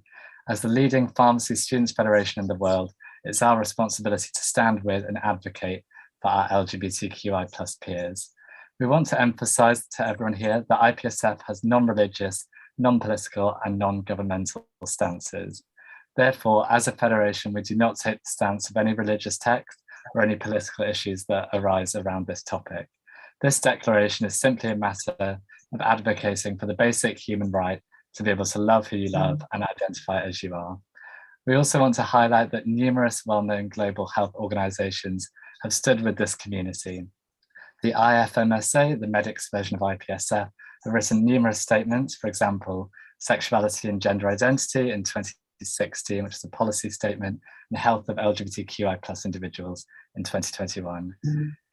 As the leading pharmacy students federation in the world, it's our responsibility to stand with and advocate for our LGBTQI+ peers. We want to emphasize to everyone here that IPSF has non-religious, non-political, and non-governmental stances. Therefore, as a federation, we do not take the stance of any religious text or any political issues that arise around this topic. This declaration is simply a matter of advocating for the basic human right to be able to love who you love and identify as you are. We also want to highlight that numerous well-known global health organizations have stood with this community. The IFMSA, the medics version of IPSF, have written numerous statements, for example, Sexuality and Gender Identity in 2016, which is a policy statement, and Health of LGBTQI+ individuals in 2021.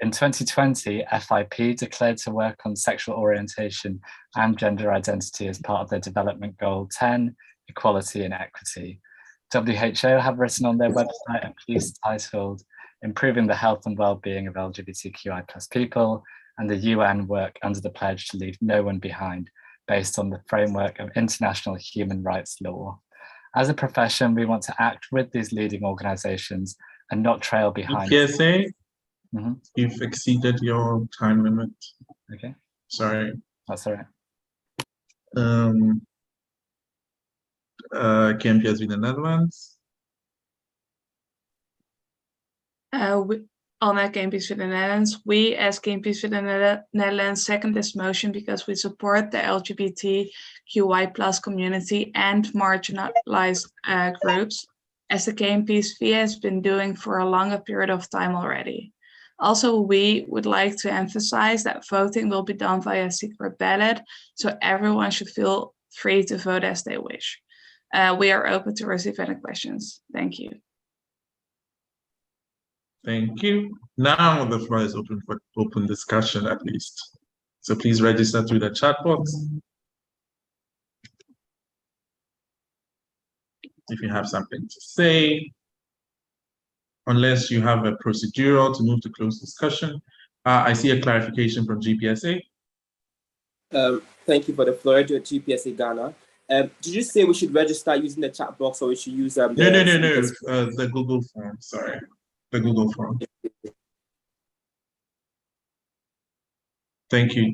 In 2020, FIP declared to work on sexual orientation and gender identity as part of their development goal 10, equality and equity. WHO have written on their website a piece titled Improving the Health and Wellbeing of LGBTQI+ people, and the UN work under the pledge to leave no one behind based on the framework of international human rights law. As a profession, we want to act with these leading organizations and not trail behind. PSA, you've exceeded your time limit. Okay. Sorry. That's all right. KNPS with the Netherlands. On our KNPS with the Netherlands, we as KNPS with the Netherlands second this motion because we support the LGBTQI+ community and marginalized groups, as the KNPSV has been doing for a longer period of time already. Also, we would like to emphasize that voting will be done via secret ballot, so everyone should feel free to vote as they wish. We are open to receive any questions. Thank you. Thank you. Now the floor is open for open discussion at least. So please register through the chat box. If you have something to say, unless you have a procedural to move to closed discussion. I see a clarification from GPSA. Thank you for the floor, GPSA Ghana. Did you say we should register using the chat box, or we should use No, the Google form, sorry. The Google form. Thank you,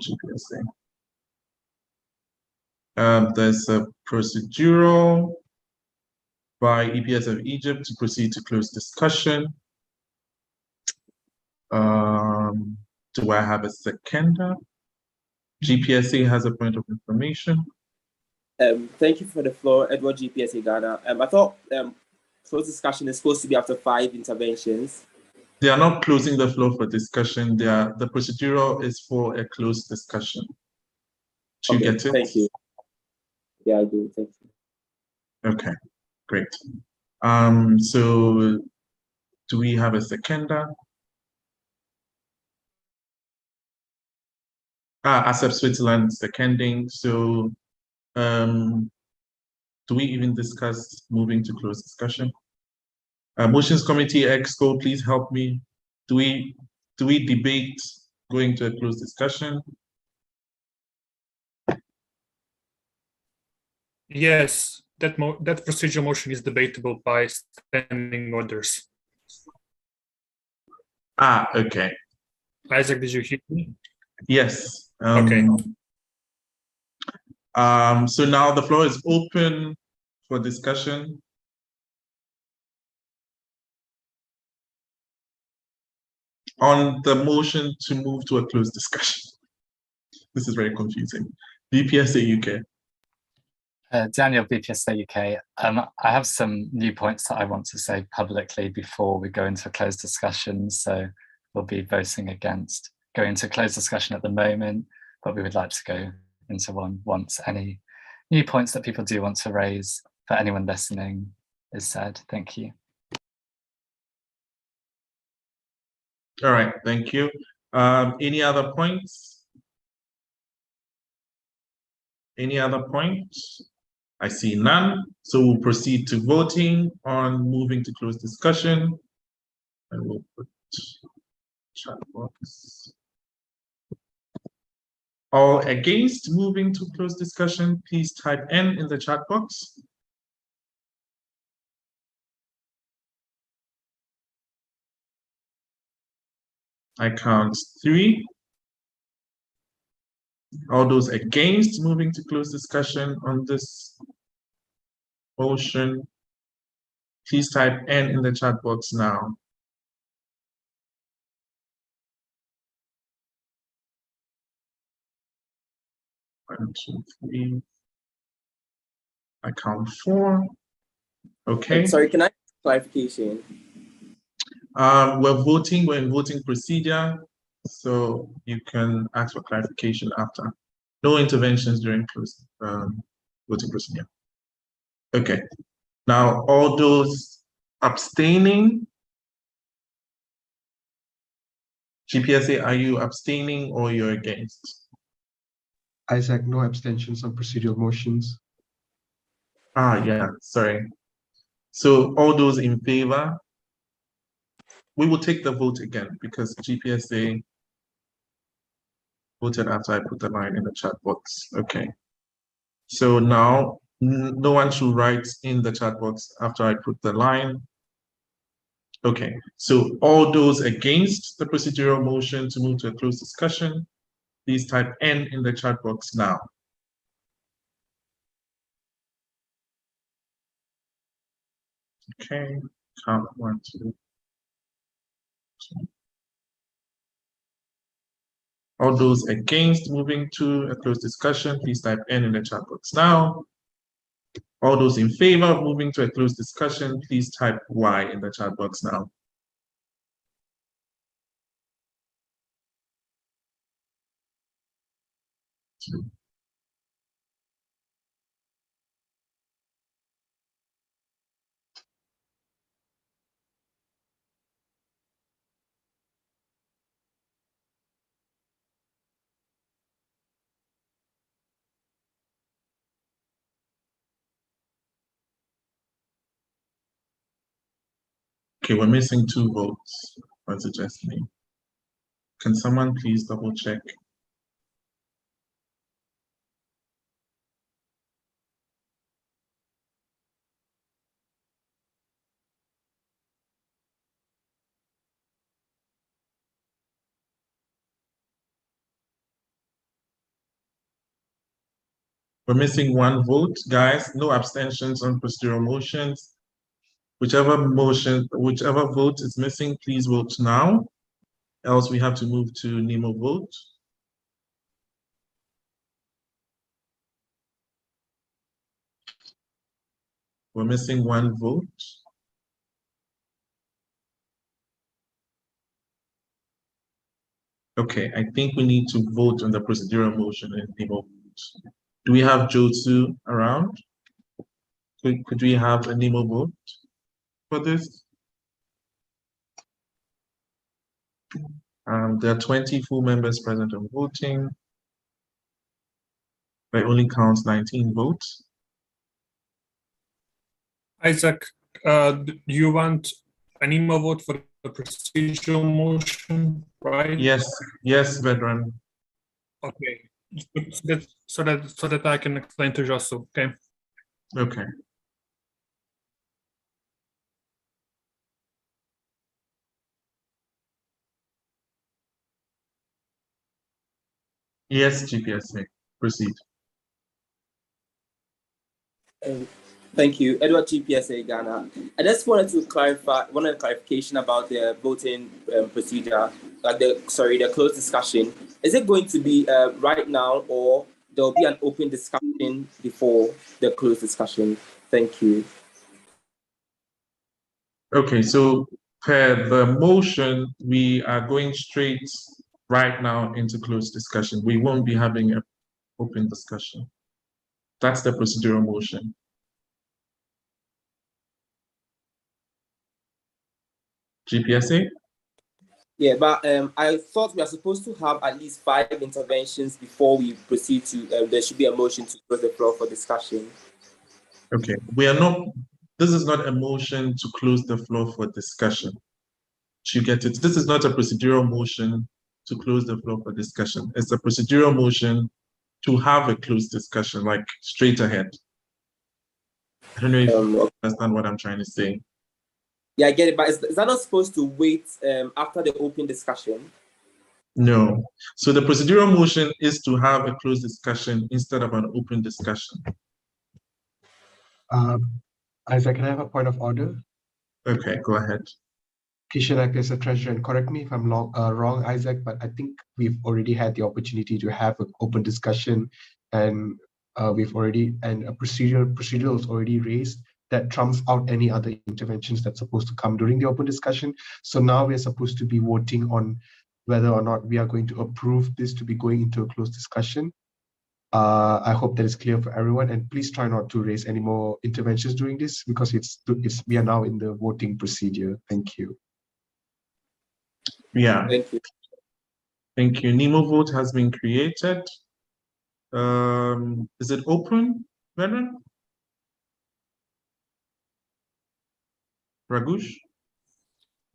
GPSA. There's a procedural by IPSF Egypt to proceed to close discussion. Do I have a seconder? GPSA has a point of information. Thank you for the floor, Edward GPSA Ghana. I thought closed discussion is supposed to be after 5 interventions. They are not closing the floor for discussion. The procedural is for a closed discussion. Do you get it? Thank you. Yeah, I do. Thank you. Okay, great. So do we have a seconder? ASEP Switzerland seconding. So do we even discuss moving to closed discussion? Motions Committee Exco, please help me. Do we debate going to a closed discussion? Yes, that procedural motion is debatable by standing orders. Okay. Isaac, did you hear me? Yes. Okay. So now the floor is open for discussion. On the motion to move to a closed discussion. This is very confusing. BPSA UK. Daniel, BPSA UK. I have some new points that I want to say publicly before we go into a closed discussion. So we'll be voting against going into closed discussion at the moment, but we would like to go into one once any new points that people do want to raise for anyone listening is said. Thank you. All right, thank you. Any other points? Any other points? I see none. So we'll proceed to voting on moving to closed discussion. I will put chat box. All against moving to closed discussion, please type N in the chat box. I count 3. All those against moving to closed discussion on this motion, please type N in the chat box now. One, two, three. I count 4. Okay. Sorry, can I clarification? We're in voting procedure, so you can ask for clarification after. No interventions during closed voting procedure. Okay. Now, all those abstaining, GPSA, are you abstaining or you're against? Isaac, no abstentions on procedural motions. Yeah, sorry. So all those in favor, we will take the vote again because GPSA voted after I put the line in the chat box. Okay. So now no one should write in the chat box after I put the line. Okay, so all those against the procedural motion to move to a closed discussion, please type N in the chat box now. Okay, count 1, 2, 3. All those against moving to a closed discussion, please type N in the chat box now. All those in favor of moving to a closed discussion, please type Y in the chat box now. Okay, we're missing 2 votes. What's it just me? Can someone please double check? We're missing 1 vote, guys. No abstentions on procedural motions. Whichever vote is missing, please vote now. Else we have to move to Nemo vote. We're missing 1 vote. Okay, I think we need to vote on the procedural motion in Nemo vote. Do we have Josu around? Could we have a Nemo vote for this? There are 20 full members present and voting. But it only counts 19 votes. Isaac, do you want an email vote for the procedural motion, right? Yes, Vedran. Okay, so that I can explain to Josu. Okay. Okay. Yes, GPSA. Proceed. Thank you, Edward GPSA Ghana. I just wanted to clarify, wanted a clarification about the voting procedure, like the closed discussion. Is it going to be right now, or there will be an open discussion before the closed discussion? Thank you. Okay, so per the motion, we are going straight right now into closed discussion. We won't be having an open discussion. That's the procedural motion. GPSA? Yeah, but I thought we are supposed to have at least 5 interventions before we proceed to, there should be a motion to close the floor for discussion. Okay, this is not a motion to close the floor for discussion. You get it? This is not a procedural motion to close the floor for discussion. It's a procedural motion to have a closed discussion, like straight ahead. I don't know if you understand what I'm trying to say. Yeah, I get it, but is that not supposed to wait after the open discussion? No. So the procedural motion is to have a closed discussion instead of an open discussion. Isaac, can I have a point of order? Okay, go ahead. Kishan IPSF Treasurer, and correct me if I'm wrong, Isaac, but I think we've already had the opportunity to have an open discussion, and a procedural is already raised that trumps out any other interventions that's supposed to come during the open discussion. So now we're supposed to be voting on whether or not we are going to approve this to be going into a closed discussion. I hope that is clear for everyone, and please try not to raise any more interventions during this because we are now in the voting procedure. Thank you. Yeah. Thank you. Thank you. Nemo vote has been created. Is it open, Veteran? Ragush?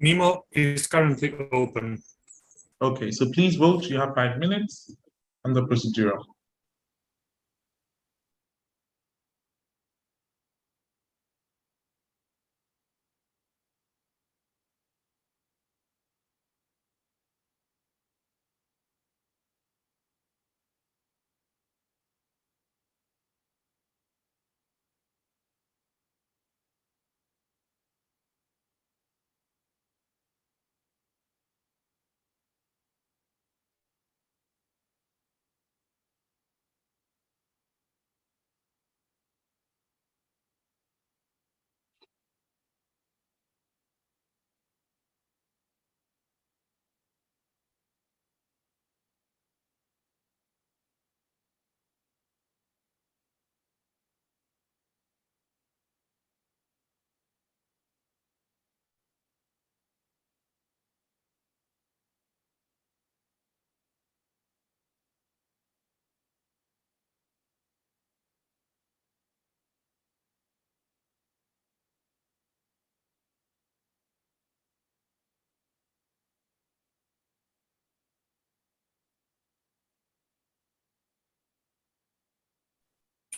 Nemo is currently open. Okay, so please vote. You have 5 minutes on the procedural.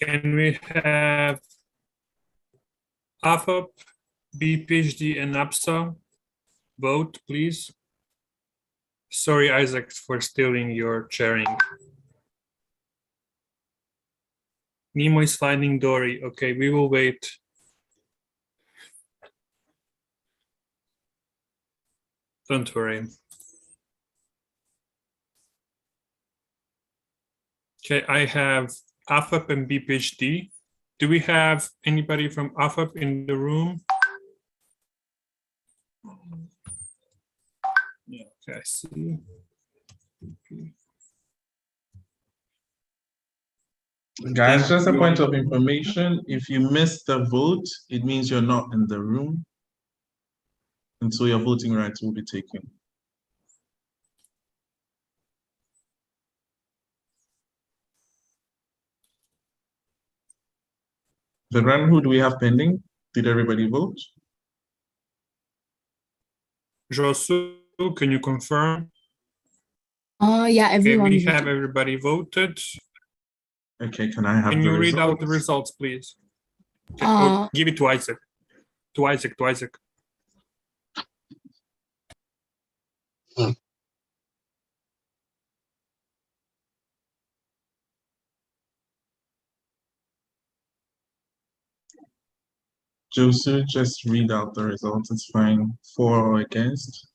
Can we have AFAP, BPhD, and APSA vote, please? Sorry, Isaac, for stealing your chairing. Nemo is finding Dory. Okay, we will wait. Don't worry. Okay, I have AFAP and BPhD. Do we have anybody from AFAP in the room? Yeah, okay, I see. Guys, just a point of information. If you miss the vote, it means you're not in the room. And so your voting rights will be taken. The run, who do we have pending? Did everybody vote? Josu, can you confirm? Yeah, everyone. Okay, we have everybody voted. Okay, can I have Can the you read results? out the results, please? Or give it to Isaac. To Isaac. Josu, just read out the results. It's fine. For or against?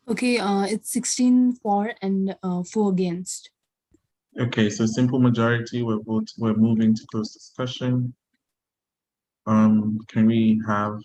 Okay, it's 16 for and 4 against. Okay, so simple majority. We're moving to close discussion. Can we have